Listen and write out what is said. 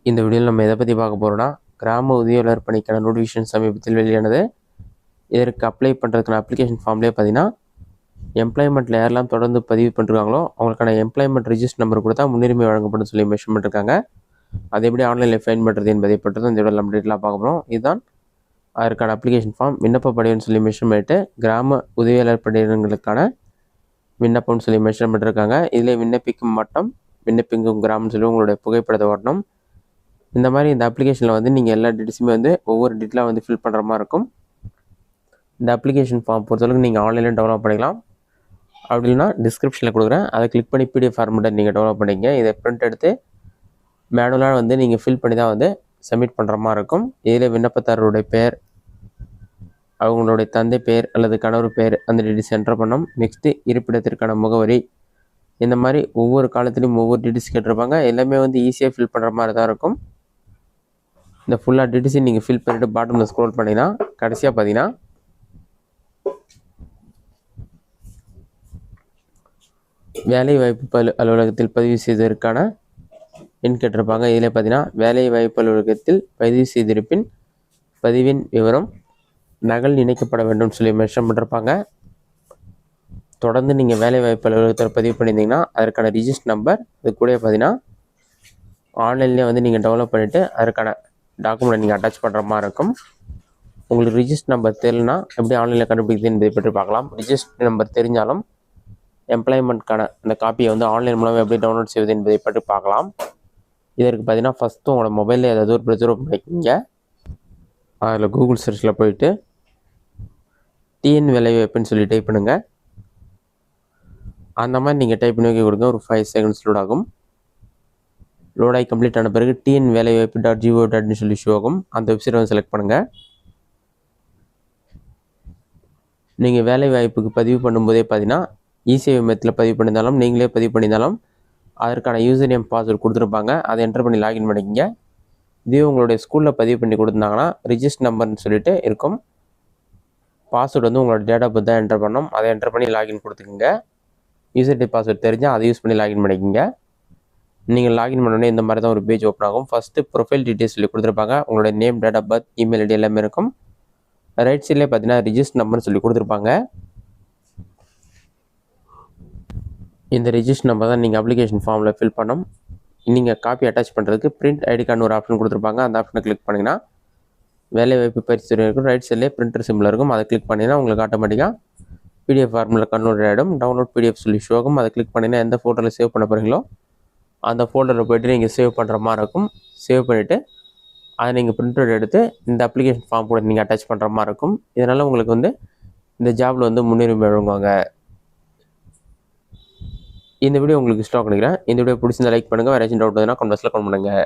இந்த வீடியோவில் நம்ம எதை பற்றி பார்க்க போகிறோம்னா, கிராம உதவியாளர் பணிக்கான நோட்டிஃபிகேஷன் சமீபத்தில் வெளியானது. இதற்கு அப்ளை பண்ணுறதுக்கான அப்ளிகேஷன் ஃபார்ம்லேயே பார்த்தீங்கன்னா, எம்ப்ளாய்மெண்ட்டில் யாரெல்லாம் தொடர்ந்து பதிவு பண்ணுறாங்களோ அவங்களுக்கான எம்ப்ளாய்மெண்ட் ரிஜிஸ்டர் நம்பர் கொடுத்தா முன்னுரிமை வழங்கப்படும் சொல்லி மென்ஷன் பண்ணிருக்காங்க. அதை எப்படி ஆன்லைனில் ஃபைன் பண்ணுறது என்பதை பற்றி தான் இந்த வீடியோவில் நம்ம டீட்டெயிலாக பார்க்க போகிறோம். இதுதான் அதற்கான அப்ளிகேஷன் ஃபார்ம். விண்ணப்ப படிவம்னு சொல்லி மென்ஷன் பண்ணிட்டு கிராம உதவியாளர் பணியிடங்களுக்கான விண்ணப்பம்னு சொல்லி மென்ஷன் பண்ணிருக்காங்க. இதில் விண்ணப்பிக்கும் மட்டம், விண்ணப்பிக்கும் கிராமம்னு சொல்லி உங்களுடைய புகைப்படத்தை ஓட்டணும். இந்த மாதிரி இந்த அப்ளிகேஷனில் வந்து நீங்கள் எல்லா டீட்டெயில்ஸுமே வந்து ஒவ்வொரு டீட்டெயிலாக வந்து ஃபில் பண்ணுற மாதிரி இருக்கும். இந்த அப்ளிகேஷன் ஃபார்ம் பொறுத்தளவுக்கு நீங்கள் ஆன்லைனில் டவுன்லோட் பண்ணிக்கலாம். அப்படி இல்லைனா டிஸ்கிரிப்ஷனில் கொடுக்குறேன், அதை கிளிக் பண்ணி பிடிஎஃப் ஃபார்மெட்டை நீங்கள் டவுன்லோட் பண்ணிங்க. இதை பிரிண்ட் எடுத்து மேனுவலாக வந்து நீங்கள் ஃபில் பண்ணி தான் வந்து சப்மிட் பண்ணுற மாதிரி இருக்கும். இதில் விண்ணப்பதாரருடைய பெயர், அவங்களுடைய தந்தை பெயர் அல்லது கணவர் பெயர் அந்த டீட்டெயில்ஸ் என்டர் பண்ணணும். நெக்ஸ்ட்டு இருப்பிடத்திற்கான முகவரி, இந்த மாதிரி ஒவ்வொரு காலத்துலேயும் ஒவ்வொரு டீட்டெயில்ஸ் கேட்டிருப்பாங்க. எல்லாமே வந்து ஈஸியாக ஃபில் பண்ணுற மாதிரி தான் இருக்கும். இந்த ஃபுல்லாக டீட்டெயில்ஸையும் நீங்கள் ஃபில் பண்ணிவிட்டு பாட்டமில் ஸ்க்ரோல் பண்ணிங்கன்னா கடைசியாக பார்த்தீங்கன்னா வேலைவாய்ப்பு அலுவலகத்தில் பதிவு செய்வதற்கான எண் கேட்டிருப்பாங்க. இதில் பார்த்தீங்கன்னா வேலைவாய்ப்பு அலுவலகத்தில் பதிவு செய்திருப்பின் பதிவின் விவரம் நகல் இணைக்கப்பட வேண்டும் சொல்லி மென்ஷன் பண்ணிருப்பாங்க. தொடர்ந்து நீங்கள் வேலைவாய்ப்பு அலுவலகத்தில் பதிவு பண்ணியிருந்தீங்கன்னா அதற்கான ரிஜிஸ்டர் நம்பர் இது கூட பார்த்தீங்கன்னா ஆன்லைன்லேயே வந்து நீங்கள் டெவலப் பண்ணிவிட்டு அதற்கான டாக்குமெண்ட் நீங்கள் அட்டாச் பண்ணுற மாதிரி இருக்கும். உங்களுக்கு ரிஜிஸ்டர் நம்பர் தெரியலனா எப்படி ஆன்லைனில் கண்டுபிடிக்குது என்பதை பற்றி பார்க்கலாம். ரிஜிஸ்டர் நம்பர் தெரிஞ்சாலும் எம்ப்ளாய்மெண்ட்கான அந்த காப்பியை வந்து ஆன்லைன் மூலமாக எப்படி டவுன்லோட் செய்வது என்பதை பற்றி பார்க்கலாம். இதற்கு பார்த்தீங்கன்னா ஃபஸ்ட்டு உங்களோட மொபைலில் ஏதாவது ஒரு ப்ரௌசர் ஓப்பன் பண்ணிக்கிங்க. அதில் கூகுள் சர்ச்சில் போயிட்டு டிஎன் வேலைவாய்ப்புன்னு சொல்லி டைப் பண்ணுங்கள். அந்த மாதிரி நீங்கள் டைப் பண்ணி வைக்க கொடுங்க. ஒரு 5 செகண்ட்ஸ் லோட் ஆகும். லோடாகி கம்ப்ளீட் ஆன பிறகு டிஎன் வேலைவாய்ப்பு.gov.in சொல்லி ஷோ ஆகும். அந்த வெப்சைட் வந்து செலக்ட் பண்ணுங்கள். நீங்கள் வேலைவாய்ப்புக்கு பதிவு பண்ணும்போதே பார்த்தீங்கன்னா இசேவை மையத்தில் பதிவு பண்ணியிருந்தாலும் நீங்களே பதிவு பண்ணியிருந்தாலும் அதற்கான யூசர் நேம் பாஸ்வேர்டு கொடுத்துருப்பாங்க. அதை என்டர் பண்ணி லாகின் பண்ணிக்கிங்க. இதே உங்களுடைய ஸ்கூலில் பதிவு பண்ணி கொடுத்துருந்தாங்கன்னா ரிஜிஸ்டர் நம்பர்னு சொல்லிட்டு இருக்கும். பாஸ்வேர்டு வந்து உங்களோட டேட் ஆஃப் பர்த் தான் என்டர் பண்ணணும். அதை என்டர் பண்ணி லாகின் கொடுத்துக்குங்க. யூசர் நேம் பாஸ்வேர்டு தெரிஞ்சால் அதை யூஸ் பண்ணி லாகின் பண்ணிக்கிங்க. நீங்கள் லாகின் பண்ணோடனே இந்த மாதிரி தான் ஒரு பேஜ் ஓப்பன் ஆகும். ஃபஸ்ட்டு ப்ரொஃபைல் டீட்டெயில்ஸ் சொல்லி கொடுத்துருப்பாங்க. உங்களோட name, date of birth, email ID எல்லாமே இருக்கும். ரைட் சைட்லேயே பார்த்தீங்கன்னா ரிஜிஸ்டர் நம்பர்னு சொல்லி கொடுத்துருப்பாங்க. இந்த ரிஜிஸ்டர் நம்பர் தான் நீங்கள் அப்ளிகேஷன் ஃபார்மில் ஃபில் பண்ணணும். நீங்கள் காப்பி அட்டாச் பண்ணுறதுக்கு பிரிண்ட் ஐடி கார்டு ஒரு ஆப்ஷன் கொடுத்துருப்பாங்க. அந்த ஆப்ஷனை கிளிக் பண்ணிங்கன்னா வேலைவாய்ப்பு பயிற்சி இருக்கும். ரைட் சைட்லேயே பிரிண்டர் சிம்பிள் இருக்கும். அதை கிளிக் பண்ணிங்கன்னா உங்களுக்கு ஆட்டோமேட்டிக்காக பிடிஎஃப் ஃபார்மில் கன்வெர்ட் ஆகிடும். டவுன்லோட் பிடிஎஃப் சொல்லி ஷோ ஆகும். அதை கிளிக் பண்ணிங்கன்னா எந்த ஃபோட்டோவில் சேவ் பண்ண போகிறீங்களோ அந்த ஃபோல்டரில் போய்ட்டு நீங்கள் சேவ் பண்ணுற மாதிரி இருக்கும். சேவ் பண்ணிவிட்டு அதை நீங்கள் பிரிண்ட் அவுட் எடுத்து இந்த அப்ளிகேஷன் ஃபார்ம் கூட நீங்கள் அட்டாச் பண்ணுற மாதிரி இருக்கும். இதனால் உங்களுக்கு வந்து இந்த ஜாபில் வந்து முன்னுரிமை வழங்குவாங்க. இந்த வீடியோ உங்களுக்கு இஷ்டம் நினைக்கிறேன். இந்த வீடியோ பிடிச்சிருந்தா லைக் பண்ணுங்கள். வேறு ஏதாச்சும் டவுட் வந்ததுன்னா கமெண்ட்ஸில் கமெண்ட் பண்ணுங்கள்.